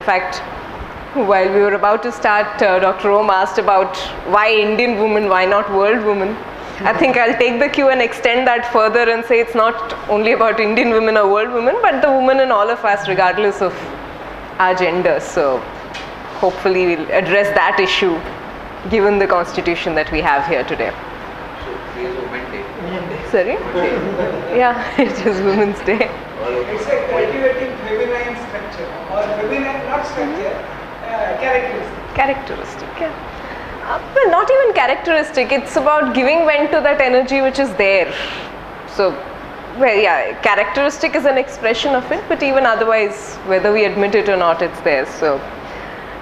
In fact, while we were about to start, Dr. Om asked about why Indian women, why not world women. I think I'll take the cue and extend that further and say it's not only about Indian women or world women, but the women in all of us, regardless of our gender. So hopefully we'll address that issue given the constitution that we have here today. So today is Women's Day. Sorry? Yeah, it is Women's Day. It's like cultivating feminine structure or feminine, not structure, characteristic. Characteristic, yeah. Well, not even characteristic, it's about giving vent to that energy which is there. So, well, yeah, characteristic is an expression of it, but even otherwise, whether we admit it or not, it's there. So,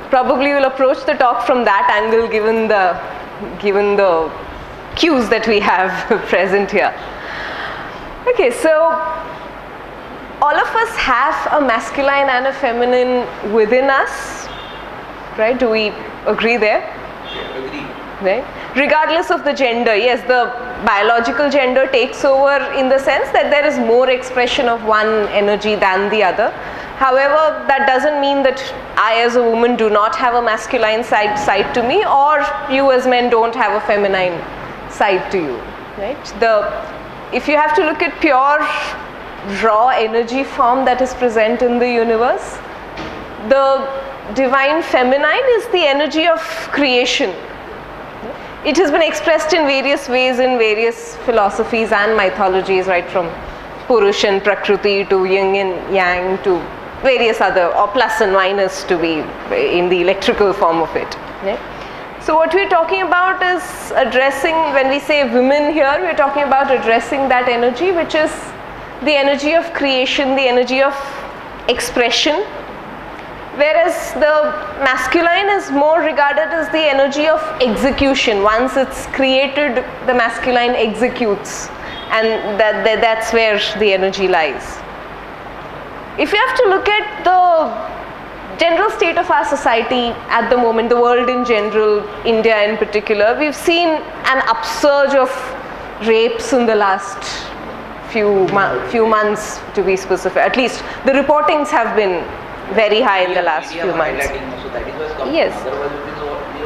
probably we'll approach the talk from that angle given the cues that we have present here. Okay, so all of us have a masculine and a feminine within us, right? Do we agree there? Agree. Right? Regardless of the gender, yes, the biological gender takes over in the sense that there is more expression of one energy than the other. However, that doesn't mean that I as a woman do not have a masculine side to me, or you as men don't have a feminine side to you, right? If you have to look at pure raw energy form that is present in the universe, the divine feminine is the energy of creation. It has been expressed in various ways in various philosophies and mythologies, right from Purush and Prakriti to Yin and Yang to various other, or plus and minus to be in the electrical form of it. Right? So what we're talking about is addressing, when we say women here, we're talking about addressing that energy which is the energy of creation, the energy of expression. Whereas the masculine is more regarded as the energy of execution. Once it's created, the masculine executes, and that's where the energy lies. If you have to look at the general state of our society at the moment, the world in general, India in particular, we've seen an upsurge of rapes in the last few months, to be specific. At least the reportings have been very high in the last few months. Yes.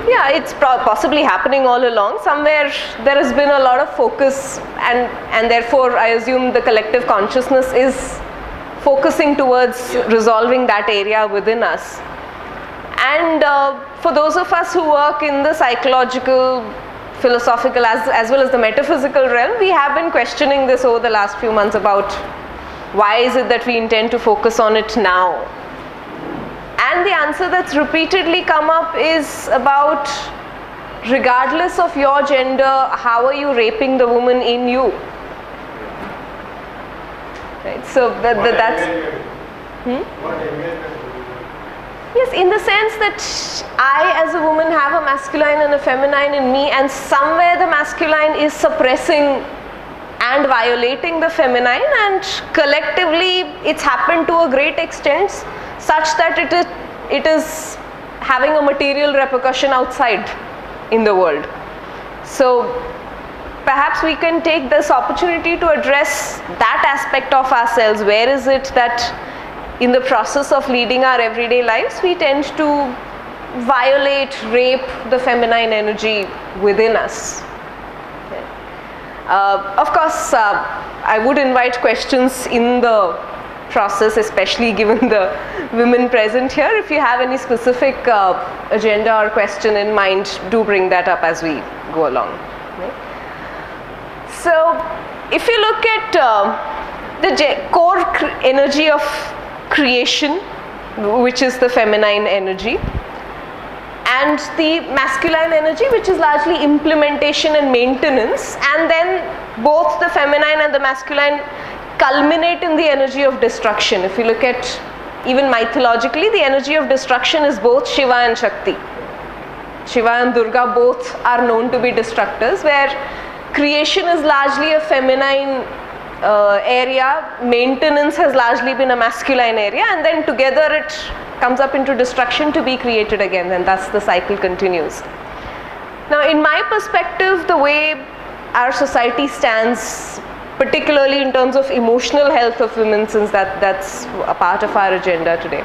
Yeah, it's possibly happening all along. Somewhere there has been a lot of focus, and therefore I assume the collective consciousness is focusing towards resolving that area within us. And for those of us who work in the psychological, philosophical as well as the metaphysical realm, we have been questioning this over the last few months about why is it that we intend to focus on it now. And the answer that's repeatedly come up is about, regardless of your gender, how are you raping the woman in you? Right, so that's... Yes, in the sense that I as a woman have a masculine and a feminine in me, and somewhere the masculine is suppressing and violating the feminine, and collectively it's happened to a great extent such that it is having a material repercussion outside in the world. So perhaps we can take this opportunity to address that aspect of ourselves. Where is it that in the process of leading our everyday lives we tend to violate, rape the feminine energy within us? Of course, I would invite questions in the process, especially given the women present here. If you have any specific agenda or question in mind, do bring that up as we go along. Right? So, if you look at the core energy of creation, which is the feminine energy, and the masculine energy, which is largely implementation and maintenance, and then both the feminine and the masculine culminate in the energy of destruction. If you look at even mythologically, the energy of destruction is both Shiva and Shakti. Shiva and Durga both are known to be destructors, where creation is largely a feminine area, maintenance has largely been a masculine area, and then together it comes up into destruction to be created again, and thus the cycle continues. Now, in my perspective, the way our society stands, particularly in terms of emotional health of women, since that's a part of our agenda today,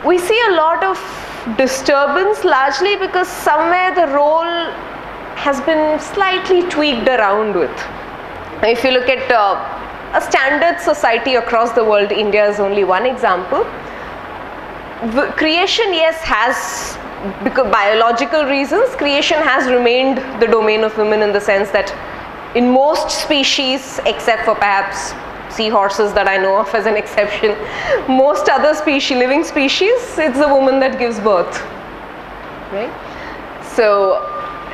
we see a lot of disturbance, largely because somewhere the role has been slightly tweaked around with. If you look at a standard society across the world, India is only one example. Creation, yes, has, because biological reasons, creation has remained the domain of women, in the sense that in most species, except for perhaps seahorses that I know of as an exception, most other species, living species, it's the woman that gives birth, right? So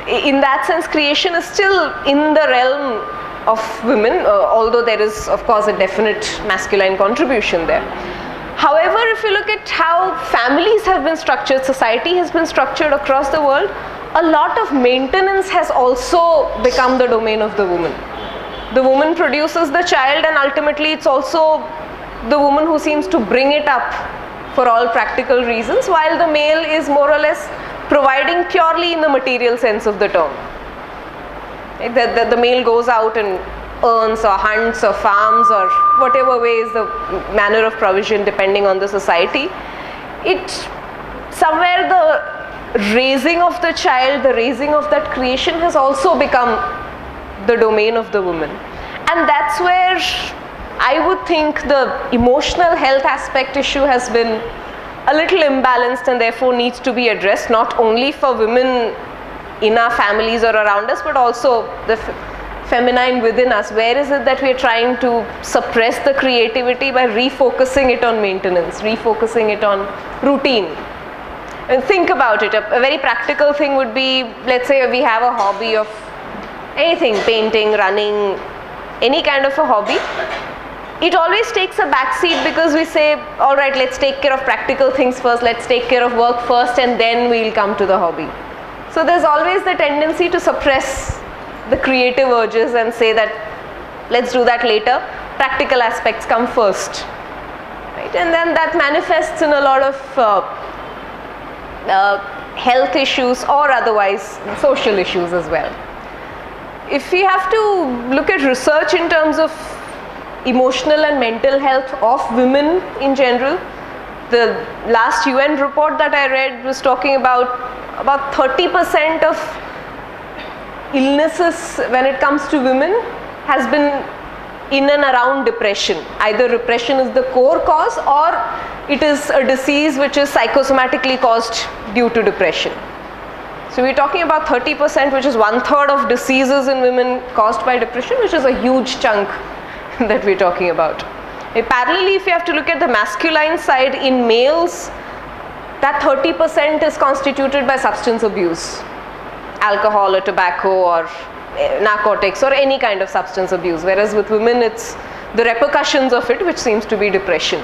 in that sense, creation is still in the realm of women, although there is of course a definite masculine contribution there. However, if you look at how families have been structured, society has been structured across the world, a lot of maintenance has also become the domain of the woman. The woman produces the child, and ultimately it's also the woman who seems to bring it up for all practical reasons, while the male is more or less providing purely in the material sense of the term. The male goes out and earns or hunts or farms or whatever way is the manner of provision depending on the society. It somewhere the raising of the child, the raising of that creation has also become the domain of the woman. And that's where I would think the emotional health aspect issue has been a little imbalanced, and therefore needs to be addressed, not only for women in our families or around us, but also the feminine within us. Where is it that we are trying to suppress the creativity by refocusing it on maintenance, refocusing it on routine? And think about it, a very practical thing would be, let's say we have a hobby of anything, painting, running, any kind of a hobby. It always takes a back seat because we say, all right, let's take care of practical things first, let's take care of work first, and then we'll come to the hobby. So there's always the tendency to suppress the creative urges and say that let's do that later, practical aspects come first, right? And then that manifests in a lot of health issues or otherwise social issues as well. If we have to look at research in terms of emotional and mental health of women in general, the last UN report that I read was talking about 30% of illnesses when it comes to women has been in and around depression. Either depression is the core cause, or it is a disease which is psychosomatically caused due to depression. So we're talking about 30%, which is 1/3 of diseases in women caused by depression, which is a huge chunk that we're talking about. Parallelly, if you have to look at the masculine side, in males, that 30% is constituted by substance abuse, alcohol or tobacco or narcotics or any kind of substance abuse, whereas with women it's the repercussions of it which seems to be depression.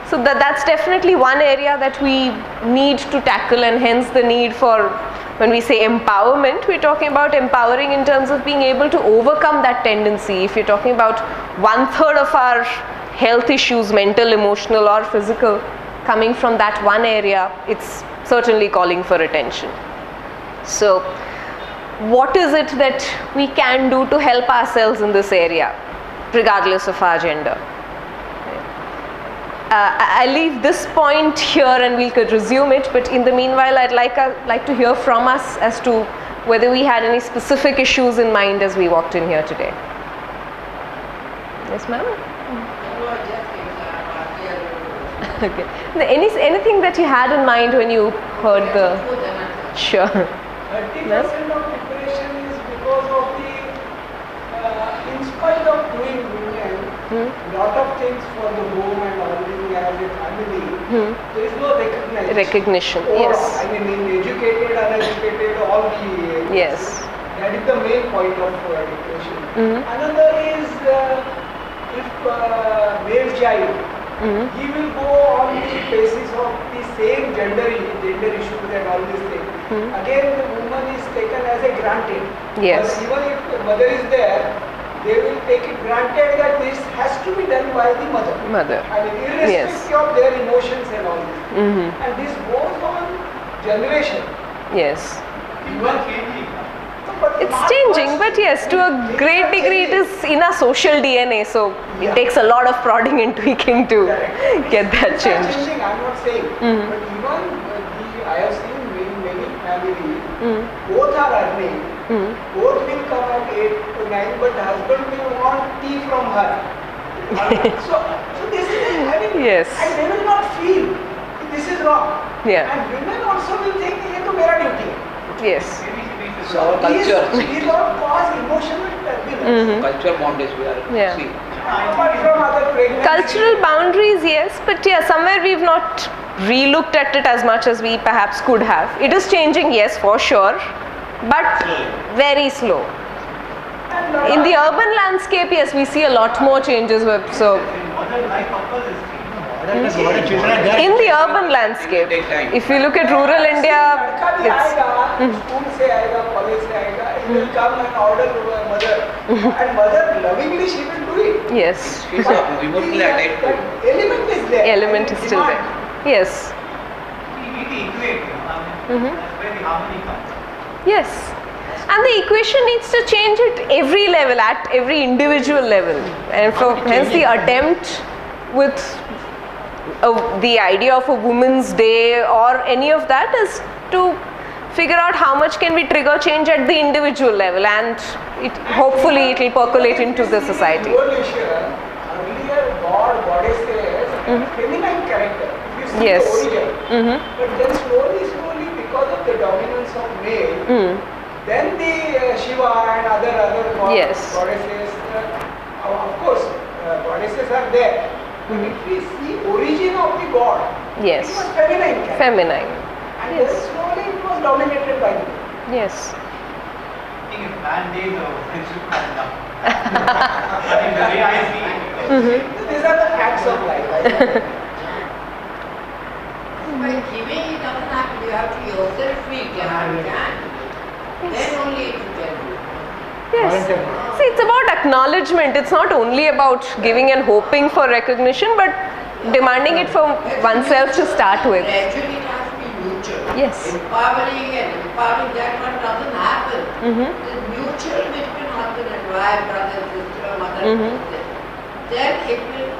So that's definitely one area that we need to tackle, and hence the need for, when we say empowerment, we're talking about empowering in terms of being able to overcome that tendency. If you're talking about 1/3 of our health issues, mental, emotional or physical, coming from that one area, it's certainly calling for attention. So what is it that we can do to help ourselves in this area, regardless of our gender? I leave this point here and we could resume it, but in the meanwhile I'd like to hear from us as to whether we had any specific issues in mind as we walked in here today. Yes, ma'am? Okay. Anything that you had in mind when you heard the... Sure. 30% of depression is because of the, in spite of doing women, lot of things for the home and all the as a family, there is no recognition. Yes. I mean, in educated, uneducated, all the yes. That is the main point of depression. Another is if male child, he will go on the basis of the same gender issues and all these things. Again, the woman is taken as a granted. Yes. But even if the mother is there, they will take it granted that this has to be done by the mother. I mean, irrespective of their emotions and all this. And this goes on generation. Yes. Even changing. But It's changing, but yes, to a great degree it is in our social DNA, so it takes a lot of prodding and tweaking to get that Things are changed. changing, I'm not saying. But even I have seen many families, both are earning, both will come at 8 to 9, but the husband will want tea from her. So this is, I mean, Yes. and they will not feel this is wrong. Yeah. And women also will think ये तो मेरा duty है. Yes. So our culture, These all cause emotional turbulence. culture bondage we are Yeah. seeing. Apart from other pregnancy. Cultural boundaries, yes, but yeah, somewhere we've not re-looked at it as much as we perhaps could have. It is changing, yes, for sure, but very slow. And In the urban landscape, yes, we see a lot more changes. So, in the urban landscape, if you look at rural India, लड़का भी it's आएगा, school से आएगा, college से आएगा, he will come and order mother, and mother lovingly she will do it. yes, She's emotionally attached to it. That element is there. element is still there. Yes, yes. And the equation needs to change at every level, at every individual level. And so hence the attempt with the idea of a women's day or any of that is to figure out how much can we trigger change at the individual level, and hopefully it will percolate into the society. Evolution, earlier God, goddesses, feminine character. If you see Yes. the origin. But then slowly, because of the dominance of male, then the Shiva and other Yes. goddesses, of course, goddesses are there. But if we see origin of the god, Yes. it was feminine character. Feminine. And Yes. then slowly it was dominated by men. Yes. These are the facts of life. By giving it doesn't happen, you have to yourself feel can. Then only it can do. Yes. See, it's about acknowledgement. It's not only about giving and hoping for recognition, but demanding it from oneself to start with. Gradually it has to be mutual. Yes. Empowering that one doesn't happen. The mutual between husband and wife, brother, sister, mother, sister. Then it will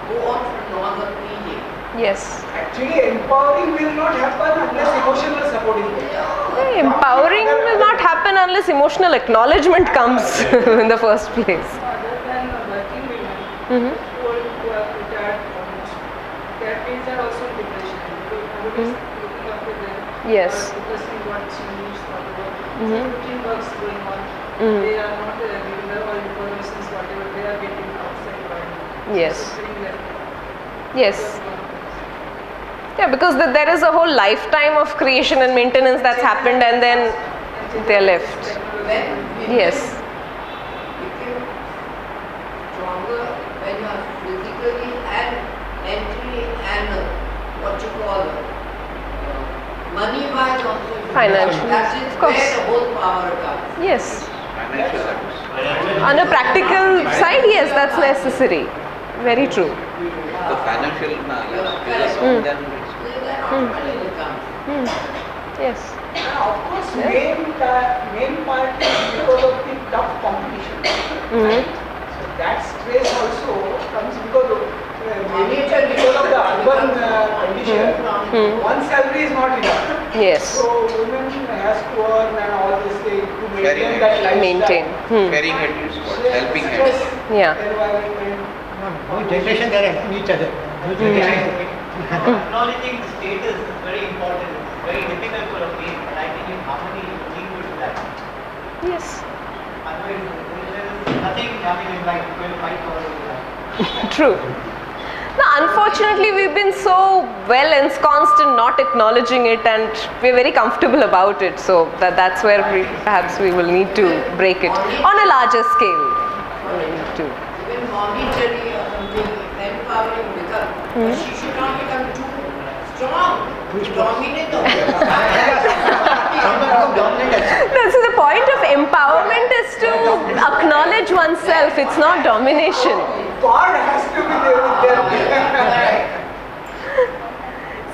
go on for no other meaning. Yes. Actually, empowering will not happen unless emotional support is there. Empowering will not happen unless emotional acknowledgement comes in the first place. Other than working women who are retired almost, their kids are also in depression. Everybody is looking after them. Yes. Discussing what she needs for the work. So routine works going on. They are not giving her all informations, whatever they are getting outside world. Yes. So sitting there. Yes. Yeah, because there is a whole lifetime of creation and maintenance that's happened, and then they're left. When Yes. become stronger, when you are physically and mentally and what you call money wise also. Financially, That is of course. where the whole power comes. Yes. Financial abuse. On a practical side, yes, that's necessary. Very true. The financial is a song, then it's Then automatically comes. Yes. Now, of course, main part is because of the tough competition. Right? So that stress also comes because of maybe because of the urban condition. One salary is not enough. Yes. So women has to earn and all this thing to Very maintain that lifestyle. Maintain. caring hand is what, Stress- helping hand. stress Yeah. environment. New generation, they are helping each other. New generation. Acknowledging the status is very important. It's very difficult for a male, and I think in harmony, team will do that. Yes. Otherwise, there is nothing happening in life. We're going to fight for it. True. Now, unfortunately, we've been so well ensconced in not acknowledging it, and we're very comfortable about it. So that's where perhaps we will need to break it on a larger scale. We need to. Even monetary or something, empowering become, but she should not become too strong, to dominate the No, so the point of empowerment is to acknowledge oneself. It's not domination. God has to be there with them.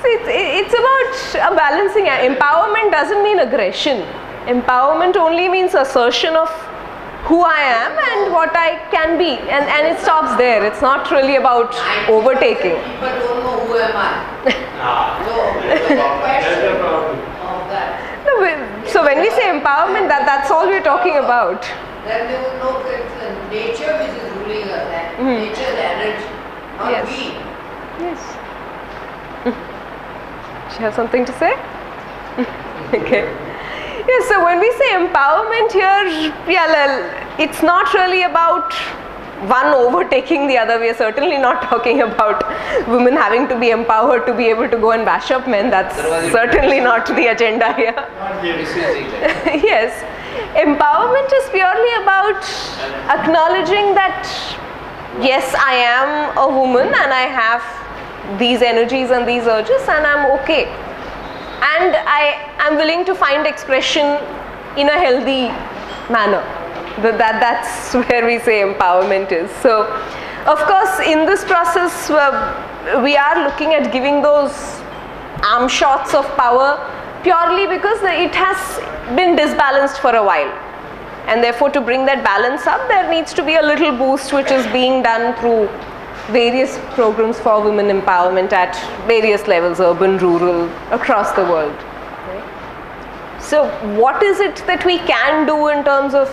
See, it's about a balancing act. Empowerment doesn't mean aggression. Empowerment only means assertion of who I am and what I can be, and it stops there. It's not really about overtaking. People don't know who am I. So, question of that. No, so when we say empowerment, that's all we're talking about. Then they will know that it's nature which is ruling us, and nature is energy, not Yes. we. Yes. She has something to say? Okay. Yes, so when we say empowerment here, it's not really about one overtaking the other. We are certainly not talking about women having to be empowered to be able to go and bash up men. That's certainly not the agenda here. Misusing it. Yes. Empowerment is purely about acknowledging that yes, I am a woman and I have these energies and these urges and I'm okay. And I am willing to find expression in a healthy manner. That's where we say empowerment is. So, of course, in this process, we are looking at giving those arm shots of power purely because it has been disbalanced for a while. And therefore, to bring that balance up, there needs to be a little boost which is being done through various programs for women empowerment at various levels, urban, rural, across the world. So what is it that we can do in terms of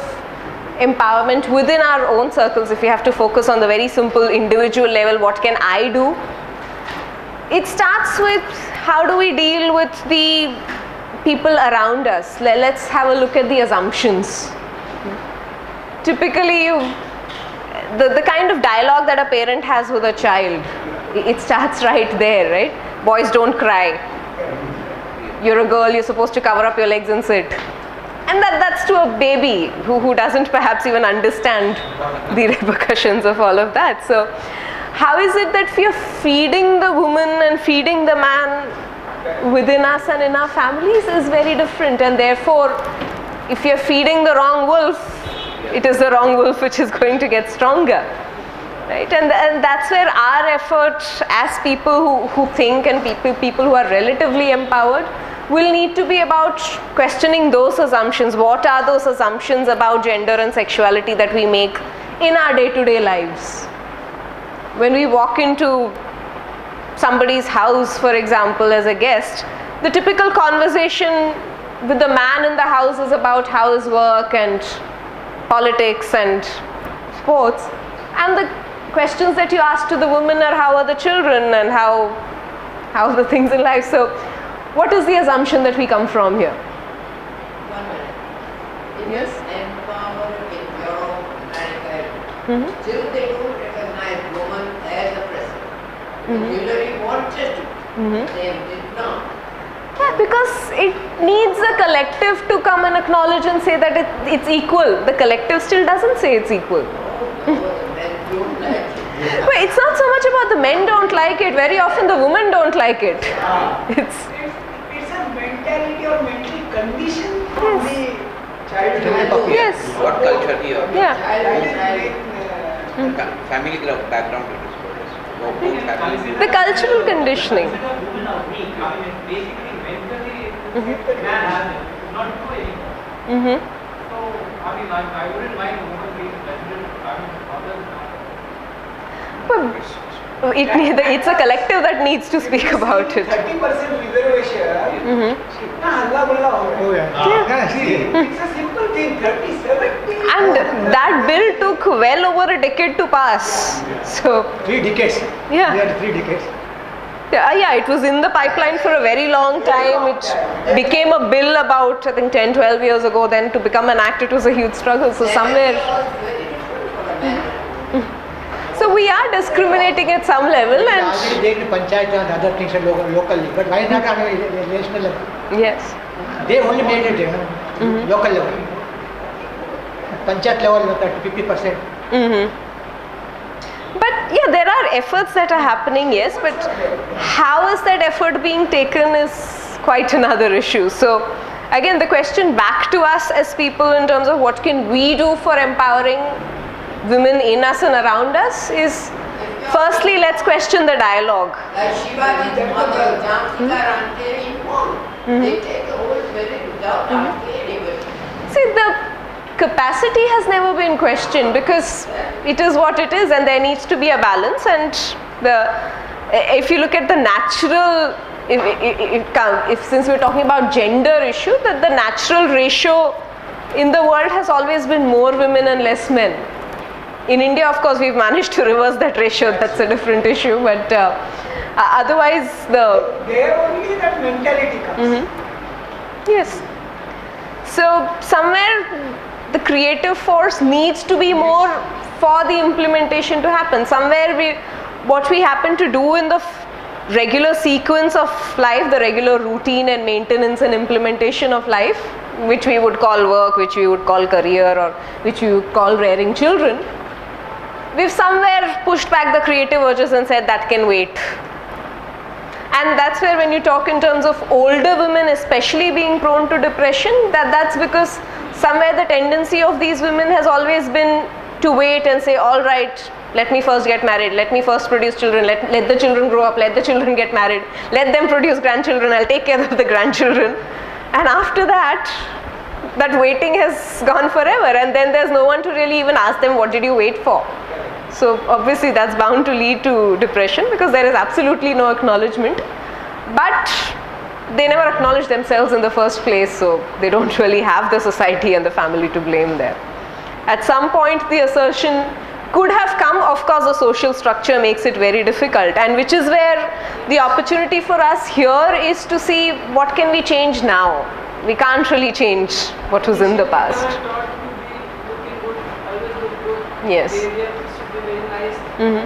empowerment within our own circles? If we have to focus on the very simple individual level, what can I do? It starts with how do we deal with the people around us. Let's have a look at the assumptions. Typically, the kind of dialogue that a parent has with a child, it starts right there, right? Boys don't cry. You're a girl, you're supposed to cover up your legs and sit. And that's to a baby who doesn't perhaps even understand the repercussions of all of that. So how is it that we are feeding the woman and feeding the man within us and in our families is very different, and therefore if you're feeding the wrong wolf, it is the wrong wolf which is going to get stronger, right? And that's where our effort as people who think and people who are relatively empowered will need to be about questioning those assumptions. What are those assumptions about gender and sexuality that we make in our day-to-day lives? When we walk into somebody's house, for example, as a guest, the typical conversation with the man in the house is about how his work and politics and sports, and the questions that you ask to the woman are how are the children and how are the things in life. So what is the assumption that we come from here? 1 minute. Yes. Empower in Europe, America, still they don't recognize woman as a president. Hillary wanted to, they did not. Yeah, because it needs a collective to come and acknowledge and say that it's equal. The collective still doesn't say it's equal. No, the men don't like it. But it's not so much about the men don't like it. Very often the women don't like it. It's It's a mentality or mental condition from the childhood. yes. What culture here? Yeah. That is main, Family background it is. Both families. The cultural conditioning. Women are weak. I mean, basically, mentally, man has it. Not true anymore. So, I mean, I wouldn't mind a woman being president. I mean, others But it's a collective that needs to speak about it. 30% reservation. कितना हल्ला गुल्ला हो रहा है. Oh yeah. Yeah, see. It's a simple thing. 30, 70. And that bill took well over a decade to pass. So 3 decades. Yeah. We had 3 decades. yeah, it was in the pipeline for a very long time. It became a bill about, I think, 10, 12 years ago. Then to become an act, it was a huge struggle. So somewhere, It was very different for a man. so we are discriminating at some level, We and already did the panchayat and other things locally, but why not on a national level? yes. They only made it local level. Panchayat level, 50%. But yeah, there are efforts that are happening, yes, but how is that effort being taken is quite another issue. So again, the question back to us as people in terms of what can we do for empowering women in us and around us is, firstly, let's question the dialogue. Like Shivaji's mother, Jhansi Rani, informed. They take the whole village without asking anybody. See, the capacity has never been questioned because it is what it is, and there needs to be a balance. And if you look at the natural, if since we're talking about gender issue, that the natural ratio in the world has always been more women and less men. In India, of course, we've managed to reverse that ratio. That's a different issue, but otherwise, there only that mentality comes. Yes. So somewhere the creative force needs to be more for the implementation to happen. Somewhere what we happen to do in the regular sequence of life, the regular routine and maintenance and implementation of life, which we would call work, which we would call career, or which we would call rearing children, we've somewhere pushed back the creative urges and said that can wait. And that's where when you talk in terms of older women especially being prone to depression, that's because somewhere the tendency of these women has always been to wait and say, all right, let me first get married, let me first produce children, let the children grow up, let the children get married, let them produce grandchildren, I'll take care of the grandchildren. And after that waiting has gone forever, and then there's no one to really even ask them, what did you wait for? So obviously that's bound to lead to depression because there is absolutely no acknowledgement. But they never acknowledge themselves in the first place, so they don't really have the society and the family to blame there. At some point the assertion could have come. Of course, the social structure makes it very difficult, and which is where the opportunity for us here is to see what can we change now. We can't really change what was in the past. They are taught to be looking good, always look good. Yes. Behavior should be very nice.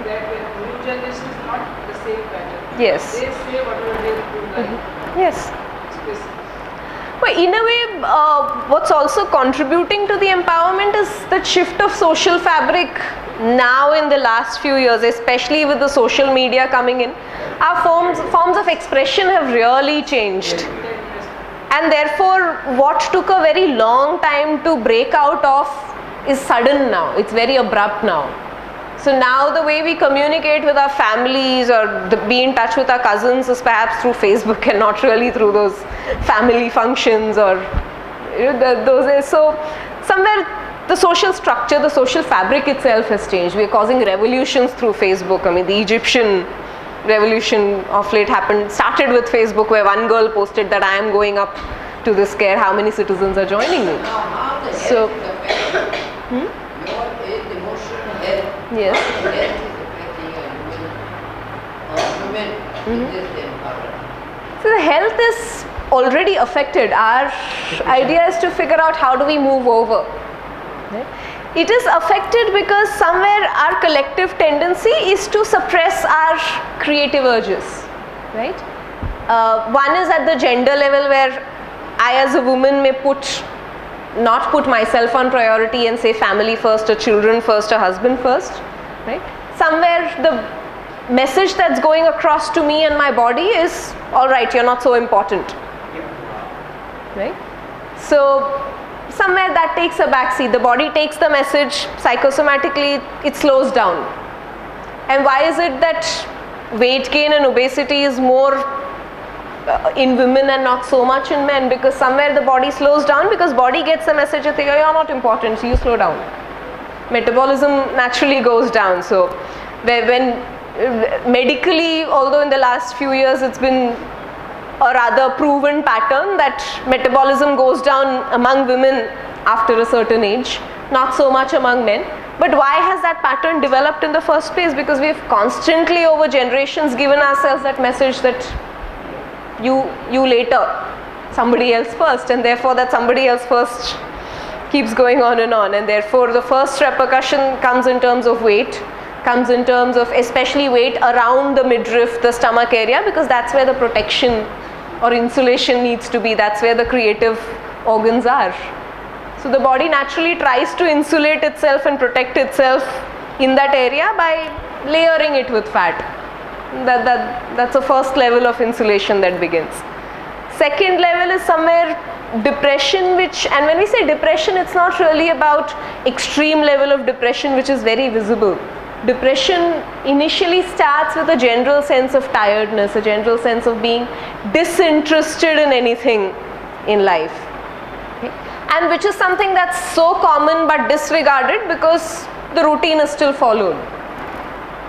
That way, new generation is not the same pattern. Yes. They say whatever they do like. Yes. But in a way, what's also contributing to the empowerment is the shift of social fabric now in the last few years, especially with the social media coming in. Our forms of expression have really changed. And therefore, what took a very long time to break out of is sudden now. It's very abrupt now. So now the way we communicate with our families or be in touch with our cousins is perhaps through Facebook and not really through those family functions or those. So somewhere the social structure, the social fabric itself has changed. We are causing revolutions through Facebook. I mean, the Egyptian revolution of late started with Facebook, where one girl posted that I am going up to this care. How many citizens are joining me? Now, how the health So, is affecting your emotional health. Yes. How the health is affecting women in this environment. So the health is already affected. Our idea is to figure out how do we move over. It is affected because somewhere our collective tendency is to suppress our creative urges, right? One is at the gender level, where I as a woman may not put myself on priority and say family first or children first or husband first, right? Somewhere the message that's going across to me and my body is, all right, you're not so important, right? So somewhere that takes a backseat. The body takes the message, psychosomatically it slows down. And why is it that weight gain and obesity is more in women and not so much in men? Because somewhere the body slows down, because body gets the message that you're not important, so you slow down. Metabolism naturally goes down. So when medically, although in the last few years it's been a rather proven pattern that metabolism goes down among women after a certain age, not so much among men. But why has that pattern developed in the first place? Because we've constantly over generations given ourselves that message that you later, somebody else first, and therefore that somebody else first keeps going on, and therefore the first repercussion comes in terms of weight, comes in terms of especially weight around the midriff, the stomach area, because that's where the protection or insulation needs to be. That's where the creative organs are. So the body naturally tries to insulate itself and protect itself in that area by layering it with fat. That's the first level of insulation that begins. Second level is somewhere depression, and when we say depression, it's not really about extreme level of depression which is very visible. Depression initially starts with a general sense of tiredness, a general sense of being disinterested in anything in life. Okay? and which is something that's so common but disregarded because the routine is still followed.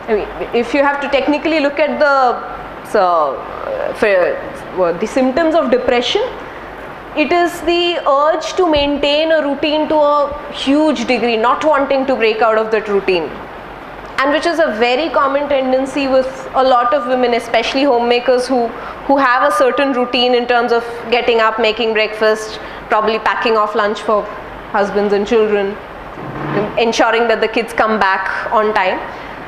I mean, if you have to technically look at the symptoms of depression, it is the urge to maintain a routine to a huge degree, not wanting to break out of that routine, and which is a very common tendency with a lot of women, especially homemakers who have a certain routine in terms of getting up, making breakfast, probably packing off lunch for husbands and children, ensuring that the kids come back on time.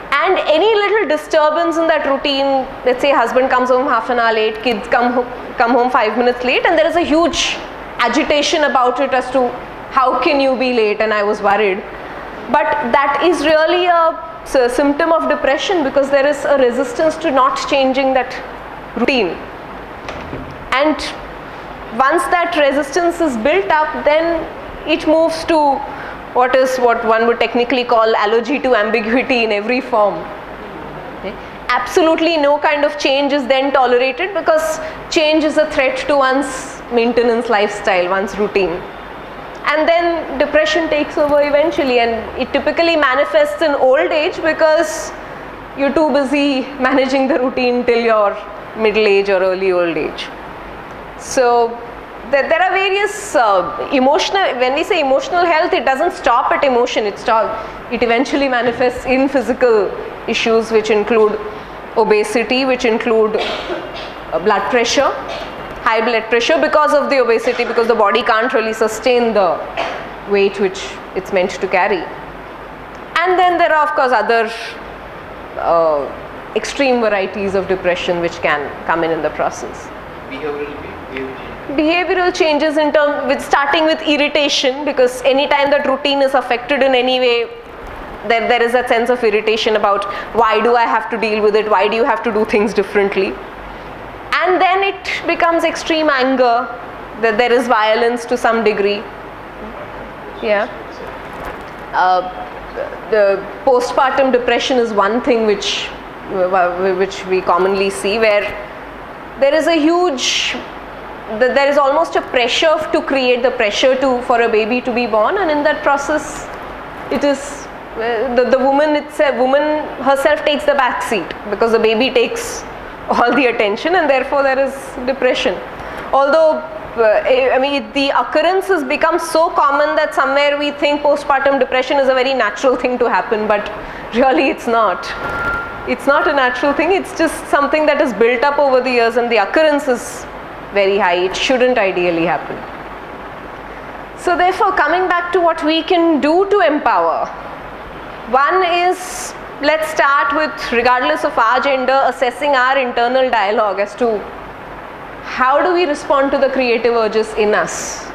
And any little disturbance in that routine, let's say husband comes home half an hour late, kids come home 5 minutes late, and there is a huge agitation about it as to how can you be late, and I was worried. But that is really a symptom of depression, because there is a resistance to not changing that routine. And once that resistance is built up, then it moves to what one would technically call allergy to ambiguity in every form. Okay. Absolutely no kind of change is then tolerated, because change is a threat to one's maintenance lifestyle, one's routine. And then depression takes over eventually, and it typically manifests in old age because you're too busy managing the routine till your middle age or early old age. So there are various when we say emotional health, it doesn't stop at emotion, it eventually manifests in physical issues, which include obesity, which include blood pressure, high blood pressure because of the obesity, because the body can't really sustain the weight which it's meant to carry. And then there are of course other extreme varieties of depression which can come in the process. Behavioral changes starting with irritation, because anytime that routine is affected in any way, there is a sense of irritation about why do I have to deal with it, why do you have to do things differently. And then it becomes extreme anger, that there is violence to some degree. Yeah. The postpartum depression is one thing which we commonly see, where there is almost a pressure to create the pressure for a baby to be born, and in that process it is the woman herself takes the back seat, because the baby takes all the attention, and therefore there is depression. Although the occurrence has become so common that somewhere we think postpartum depression is a very natural thing to happen, but really it's not. It's not a natural thing, it's just something that is built up over the years, and the occurrence is very high. It shouldn't ideally happen. So therefore, coming back to what we can do to empower, one is, let's start with, regardless of our gender, assessing our internal dialogue as to how do we respond to the creative urges in us.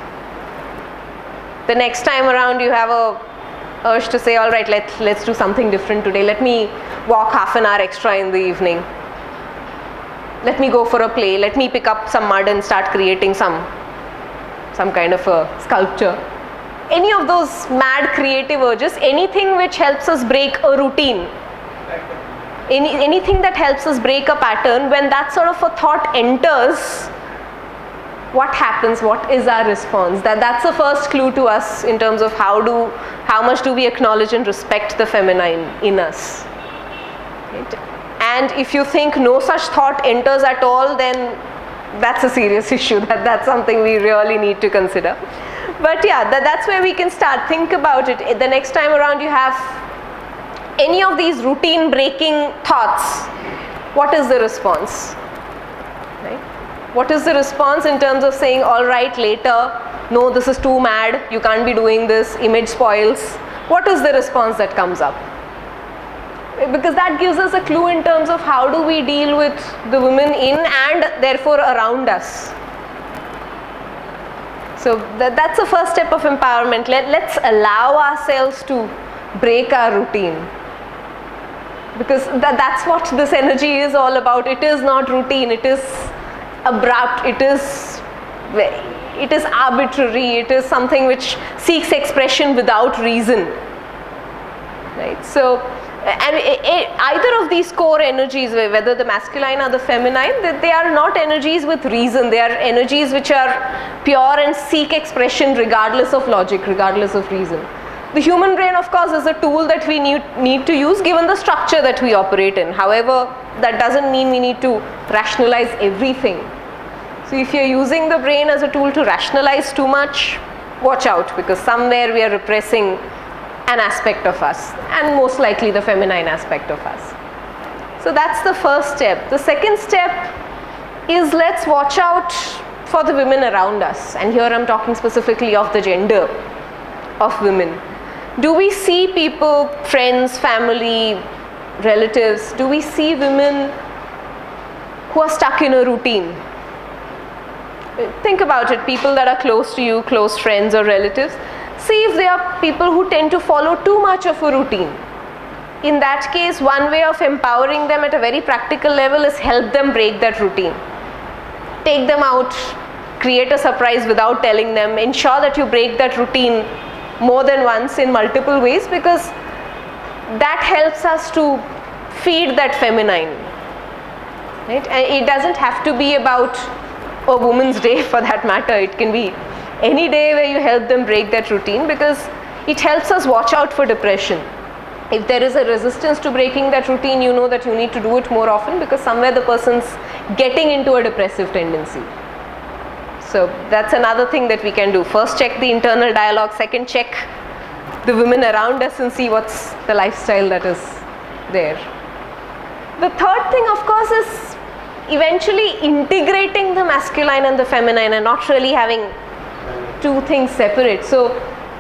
The next time around you have a urge to say, all right, let's do something different today, let me walk half an hour extra in the evening, let me go for a play, let me pick up some mud and start creating some kind of a sculpture. Any of those mad creative urges, anything which helps us break a routine, anything that helps us break a pattern, when that sort of a thought enters, what happens, what is our response? That's the first clue to us in terms of how much do we acknowledge and respect the feminine in us. Right? And if you think no such thought enters at all, then that's a serious issue. That's something we really need to consider. But yeah, that's where we can start. Think about it. The next time around you have any of these routine breaking thoughts, what is the response? Right? What is the response in terms of saying, all right, later, no, this is too mad, you can't be doing this, image spoils. What is the response that comes up? Because that gives us a clue in terms of how do we deal with the women in and therefore around us. So that's the first step of empowerment. Let's allow ourselves to break our routine. Because that's what this energy is all about. It is not routine, it is abrupt, it is arbitrary, it is something which seeks expression without reason. Right? So And either of these core energies, whether the masculine or the feminine, they are not energies with reason. They are energies which are pure and seek expression regardless of logic, regardless of reason. The human brain, of course, is a tool that we need to use given the structure that we operate in. However, that doesn't mean we need to rationalize everything. So if you're using the brain as a tool to rationalize too much, watch out, because somewhere we are repressing an aspect of us, and most likely the feminine aspect of us. So that's the first step. The second step is, let's watch out for the women around us, and here I'm talking specifically of the gender of women. Do we see people, friends, family, relatives, do we see women who are stuck in a routine? Think about it, people that are close to you, close friends or relatives. See if they are people who tend to follow too much of a routine. In that case, one way of empowering them at a very practical level is help them break that routine. Take them out, create a surprise without telling them, ensure that you break that routine more than once in multiple ways, because that helps us to feed that feminine. Right? And it doesn't have to be about a woman's day for that matter. It can be any day where you help them break that routine, because it helps us watch out for depression. If there is a resistance to breaking that routine, you know that you need to do it more often, because somewhere the person's getting into a depressive tendency. So that's another thing that we can do. First, check the internal dialogue. Second, check the women around us and see what's the lifestyle that is there. The third thing, of course, is eventually integrating the masculine and the feminine and not really having two things separate. So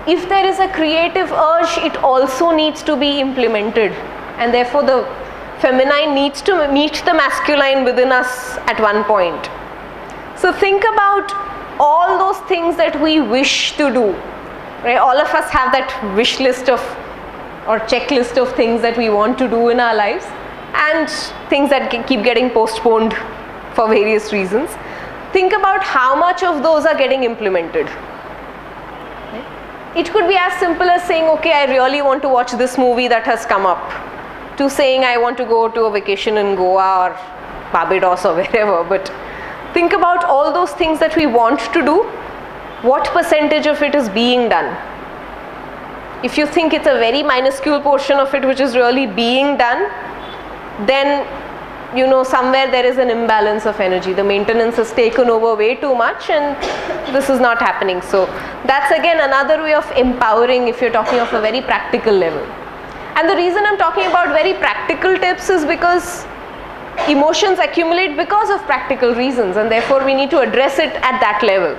if there is a creative urge, it also needs to be implemented, and therefore the feminine needs to meet the masculine within us at one point. So think about all those things that we wish to do. Right? All of us have that wish list of or checklist of things that we want to do in our lives, and things that keep getting postponed for various reasons. Think about how much of those are getting implemented. It could be as simple as saying, okay, I really want to watch this movie that has come up, to saying I want to go to a vacation in Goa or Barbados or wherever. But think about all those things that we want to do. What percentage of it is being done? If you think it's a very minuscule portion of it which is really being done, then you know somewhere there is an imbalance of energy. The maintenance has taken over way too much and this is not happening. So that's again another way of empowering if you're talking of a very practical level. And the reason I'm talking about very practical tips is because emotions accumulate because of practical reasons, and therefore we need to address it at that level.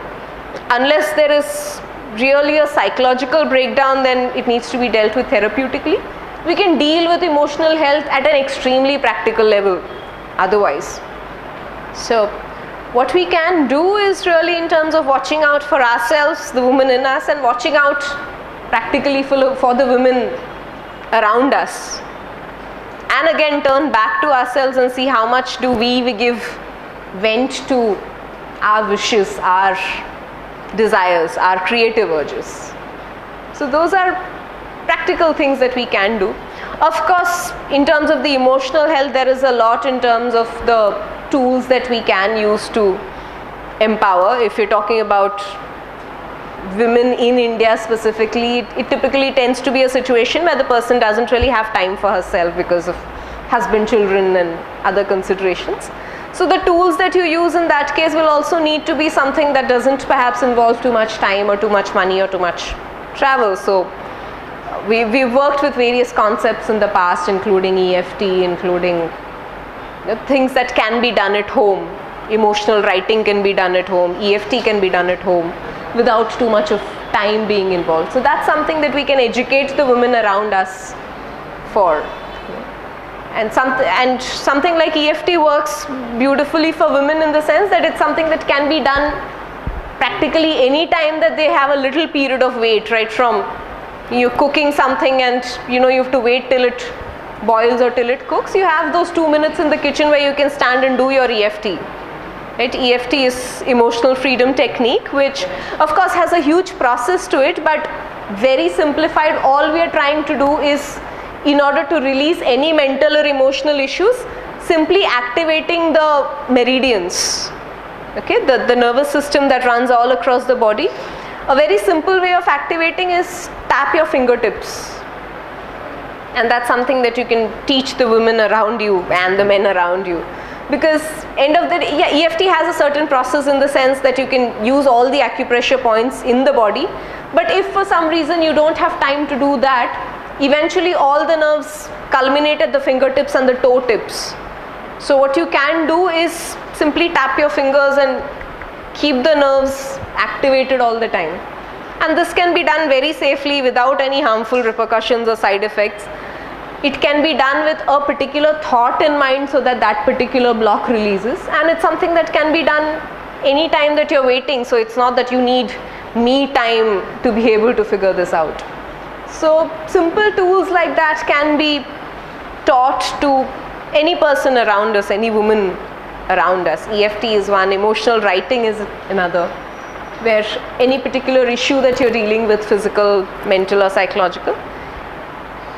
Unless there is really a psychological breakdown, then it needs to be dealt with therapeutically. We can deal with emotional health at an extremely practical level otherwise. So what we can do is really in terms of watching out for ourselves, the women in us, and watching out practically for the women around us. And again turn back to ourselves and see how much do we give vent to our wishes, our desires, our creative urges. So those are practical things that we can do. Of course, in terms of the emotional health, there is a lot in terms of the tools that we can use to empower. If you're talking about women in India specifically, it typically tends to be a situation where the person doesn't really have time for herself because of husband, children and other considerations. So the tools that you use in that case will also need to be something that doesn't perhaps involve too much time or too much money or too much travel. So we've worked with various concepts in the past, including EFT, including things that can be done at home. Emotional writing can be done at home, EFT can be done at home without too much of time being involved. So that's something that we can educate the women around us for. And something like EFT works beautifully for women in the sense that it's something that can be done practically any time that they have a little period of wait, right? From you're cooking something and you have to wait till it boils or till it cooks. You have those 2 minutes in the kitchen where you can stand and do your EFT. Right? EFT is emotional freedom technique, which of course has a huge process to it, but very simplified. All we are trying to do is in order to release any mental or emotional issues, simply activating the meridians, okay, the nervous system that runs all across the body. A very simple way of activating is tap your fingertips. And that's something that you can teach the women around you and the men around you. Because end of the day, yeah, EFT has a certain process in the sense that you can use all the acupressure points in the body. But if for some reason you don't have time to do that, eventually all the nerves culminate at the fingertips and the toe tips. So what you can do is simply tap your fingers and keep the nerves activated all the time. And this can be done very safely without any harmful repercussions or side effects. It can be done with a particular thought in mind so that that particular block releases, and it's something that can be done any time that you're waiting, so it's not that you need me time to be able to figure this out. So simple tools like that can be taught to any person around us, any woman around us. EFT is one, emotional writing is another, where any particular issue that you're dealing with, physical, mental or psychological,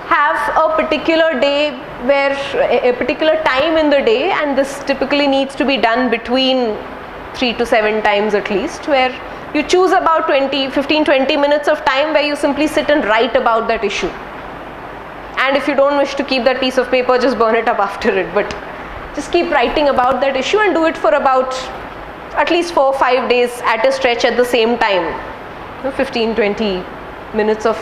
have a particular day where a particular time in the day, and this typically needs to be done between 3 to 7 times at least, where you choose about 15-20 minutes of time where you simply sit and write about that issue. And if you don't wish to keep that piece of paper, just burn it up after it, but just keep writing about that issue and do it for about at least 4 or 5 days at a stretch at the same time. 15-20 minutes of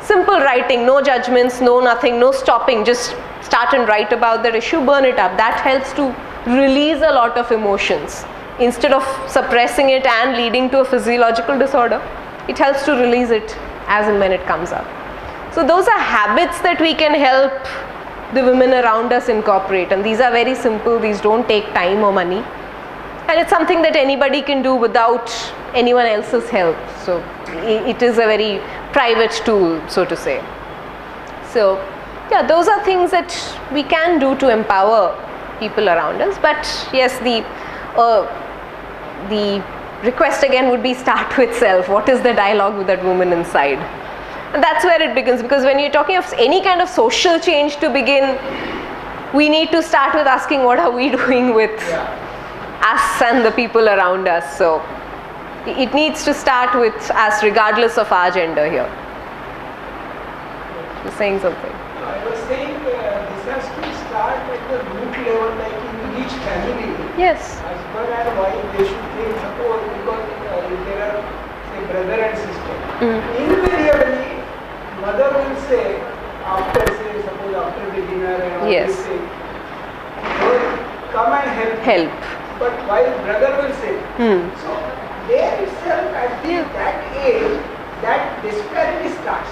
simple writing, no judgments, no nothing, no stopping, just start and write about that issue, burn it up. That helps to release a lot of emotions. Instead of suppressing it and leading to a physiological disorder, it helps to release it as and when it comes up. So those are habits that we can help the women around us incorporate, and these are very simple, these don't take time or money, and it's something that anybody can do without anyone else's help. So it is a very private tool, so to say. So yeah, those are things that we can do to empower people around us. But yes, the request again would be start with self. What is the dialogue with that woman inside? And that's where it begins, because when you're talking of any kind of social change to begin, we need to start with asking what are we doing with us and the people around us. So it needs to start with us regardless of our gender here. You're saying something? I was saying this has to start at the root level, like in each family. Yes. Husband and wife, they should think, suppose, because if there are, say, brother and sister, invariably, mother will say, after, say, suppose after the dinner and all Yes. this thing, come and help. But while brother will say, so there itself at that age, that disparity starts.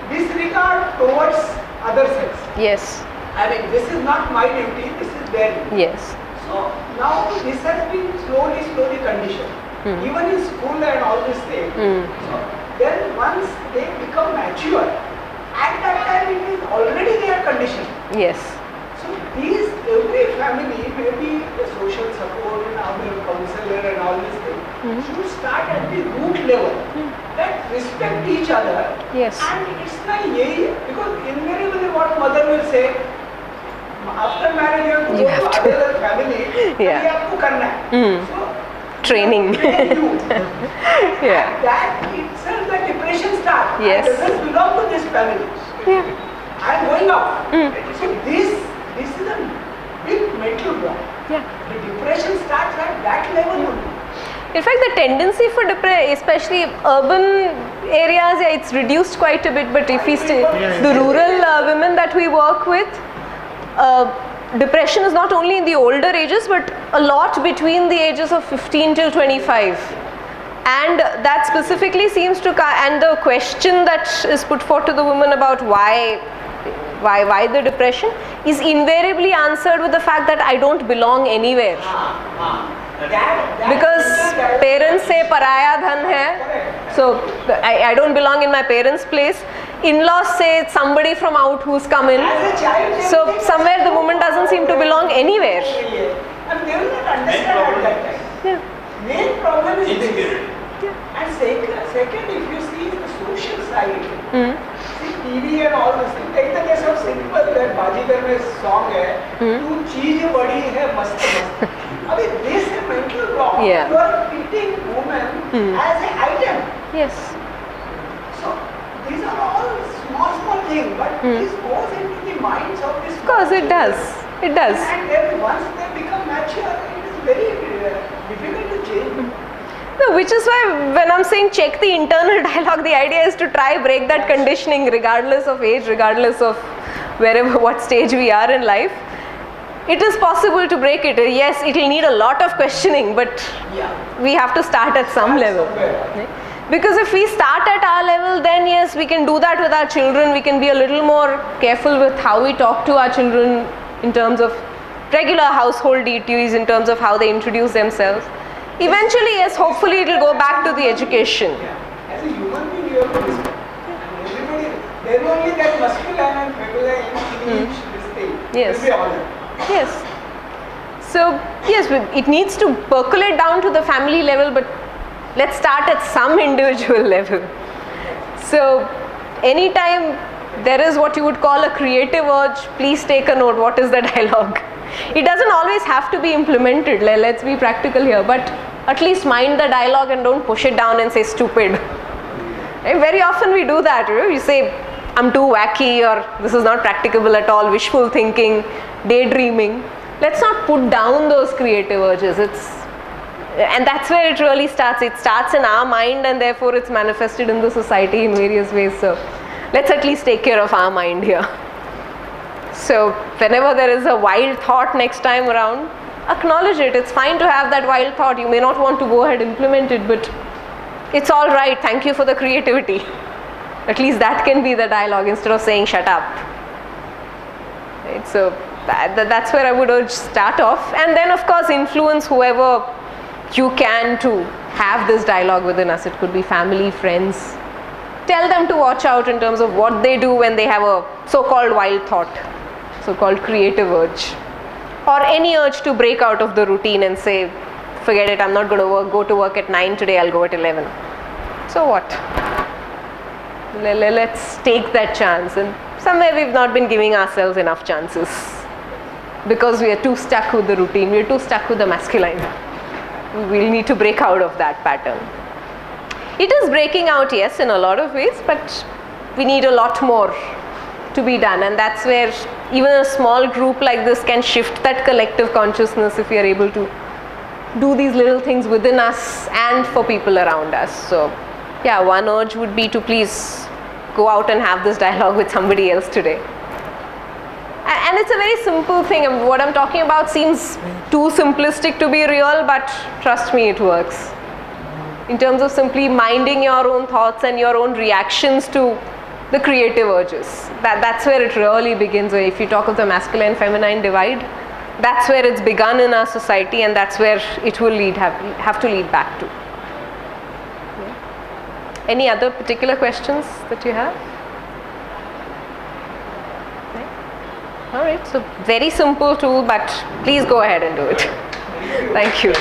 Disregard towards other sex. Yes. I mean, this is not my duty, this is their duty. Yes. So now this has been slowly conditioned. Even in school and all these things. So then once they become mature, at that time it is already their condition. Yes. So these, every family, maybe the social support and other counselor and all these things, should start at the root level. That respect each other. Yes. And it's not because invariably what mother will say, after marriage you have to go to other family, Yeah. you have to connect. So Training. you. Yeah. That itself the depression starts. Yes. I doesn't belong to this family. Yeah. I am going out. So this is a big mental block. Yeah. The depression starts at that level only. In fact, the tendency for depression, especially urban areas, yeah, it's reduced quite a bit. But if we stay, the rural women that we work with, depression is not only in the older ages, but a lot between the ages of 15 till 25. And that specifically seems to, and the question that is put forth to the woman about why the depression is invariably answered with the fact that I don't belong anywhere. Because parents say paraya dhan hai, so I don't belong in my parents' place. In-laws say it's somebody from out who's come in. So somewhere the woman doesn't seem to belong anywhere. And they will not understand at that time. Yeah. Main problem is this. And second, if you see the social side, see TV and all this thing. Take the case of simple that Bajigar mein song hai, tu cheez badi hai mast mast. I mean, this is a mental block. Yeah. You are treating women as an item. Yes. So these are all small things, but this goes into the minds of this. Of course, it does. It does. And then once they become mature, it is very difficult to change. No, which is why when I'm saying check the internal dialogue, the idea is to try break that conditioning regardless of age, regardless of wherever, what stage we are in life. It is possible to break it. Yes, it will need a lot of questioning, but we have to start at some level. Right? Because if we start at our level, then yes, we can do that with our children. We can be a little more careful with how we talk to our children in terms of regular household duties, in terms of how they introduce themselves. Eventually, yes, hopefully it will go back to the education. Yeah. As a human being, you have to respect. And everybody, then only that masculine and feminine in each this thing Yes. will be honored. Yes. So, yes, it needs to percolate down to the family level, but let's start at some individual level. So, anytime there is what you would call a creative urge, please take a note, what is the dialogue? It doesn't always have to be implemented, let's be practical here, but at least mind the dialogue and don't push it down and say stupid. Very often we do that, we say I'm too wacky, or this is not practicable at all, wishful thinking, daydreaming. Let's not put down those creative urges. And that's where it really starts. It starts in our mind and therefore it's manifested in the society in various ways. So let's at least take care of our mind here. So whenever there is a wild thought next time around, acknowledge it. It's fine to have that wild thought. You may not want to go ahead and implement it, but it's all right. Thank you for the creativity. At least that can be the dialogue instead of saying shut up. Right? So that's where I would urge start off, and then of course influence whoever you can to have this dialogue within us. It could be family, friends. Tell them to watch out in terms of what they do when they have a so-called wild thought, so-called creative urge, or any urge to break out of the routine and say, forget it, I'm not going to go to work at 9 today, I'll go at 11. So what? Let's take that chance, and somewhere we've not been giving ourselves enough chances because we are too stuck with the routine, we are too stuck with the masculine. We'll need to break out of that pattern. It is breaking out, yes, in a lot of ways, but we need a lot more to be done, and that's where even a small group like this can shift that collective consciousness if we are able to do these little things within us and for people around us. So yeah, one urge would be to please go out and have this dialogue with somebody else today. And it's a very simple thing. What I'm talking about seems too simplistic to be real, but trust me, it works. In terms of simply minding your own thoughts and your own reactions to the creative urges. That's where it really begins. If you talk of the masculine-feminine divide, that's where it's begun in our society, and that's where it will have to lead back to. Yeah. Any other particular questions that you have? All right, so very simple tool, but please go ahead and do it. Thank you.